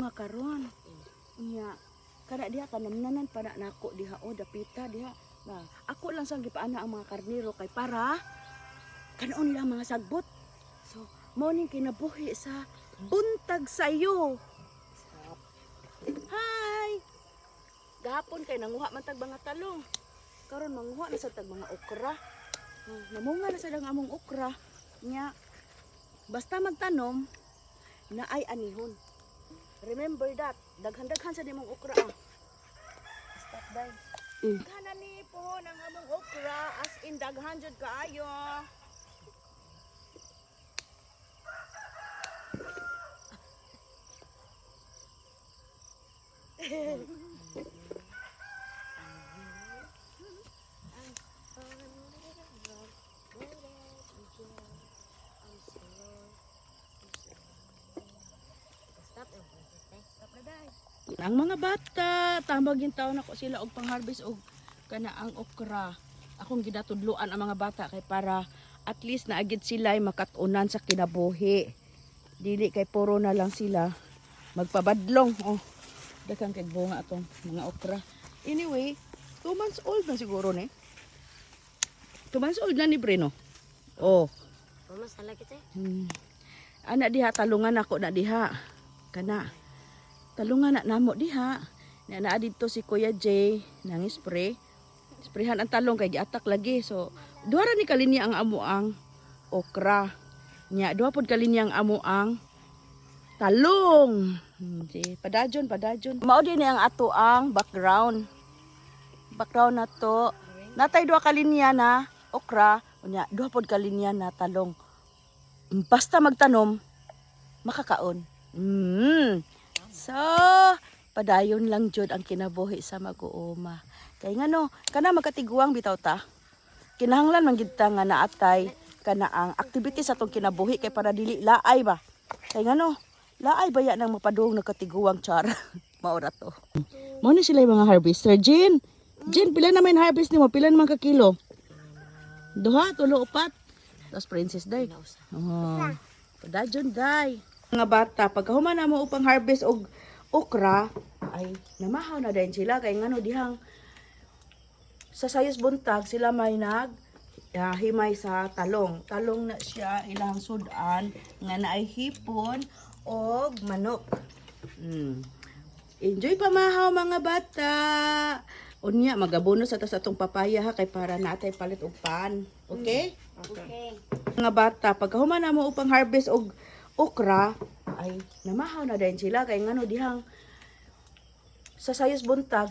gugma karon. Unya kada diha kanamnanan pa na nako diha o dapita diha. Na ako lang sang gipaana ang mga karnero kay para kanon nila mga sagbot. So mao ning kinabuhi sa buntag sayo. Hi. Gahapon kay nanguha man tag mga talong. Karon manguha na sa tag mga okra. Namunga na sa among okra. Nya basta magtanom na ay anihon. Remember that. Daghan-daghan sa nimong okra. Stop by. Daghan ni po ng among okra as in daghan jud kaayo. Ang mga bata, tambag yung taon ako sila og pang-harvest og kana ang okra. Akong gidatudluan ang mga bata kay para at least naagid sila ay makatunan sa kinabuhi. Dili kay puro na lang sila magpabadlong. Oh, daghang kay bunga atong mga okra. Anyway, 2 months old na siguro ni. 2 months old na ni Breno. Oh. Mas lagi tay. Anak diha talungan ako na diha. Kana. Talungan na namo diha. Na dito si Kuya Jay nang spray. Sprayhan ang talong kay giatak lagi. So, duha ra ni kalinya ang amuang okra. Nya duha pod kalinya ang amuang talong. Padajon. Mao din ang ato ang background. Background na to. Natay duha kalinya na okra, unya duha pod kalinya na talong. Basta magtanom, makakaon. So, padayon lang jud ang kinabuhi sa mag-uuma. Kay ngano, kana magkatiguang bitaw ta. Kinahanglan man gid ta nga naatay kana ang activity sa tong kinabuhi kay para dili laay ba. Kay ngano, laay baya nang mapadung nagkatiguang char. Maura to. Mo ni sila yung mga harvester. Jin, pila na may harvest nimo? Pila naman ka kilo? 2, 3, 4. Tapos Princess Day. Oh. Padajon day. Mga bata, pagkahuman na mo upang harvest og okra, ay namahaw na din sila. Kaya ngano dihang sa sayos buntag, sila may himay sa talong. Talong na siya, ilang sudan, nga na ay hipon o manok. Enjoy pamahaw mga bata. Unya, magabono sa tas atong papaya ha, kay para natay palit og pan. Okay? Okay. Mga bata, pagkahuman na mo upang harvest og okra, ay namahaw na din sila. Kaya ngano dihang sa sayos buntag,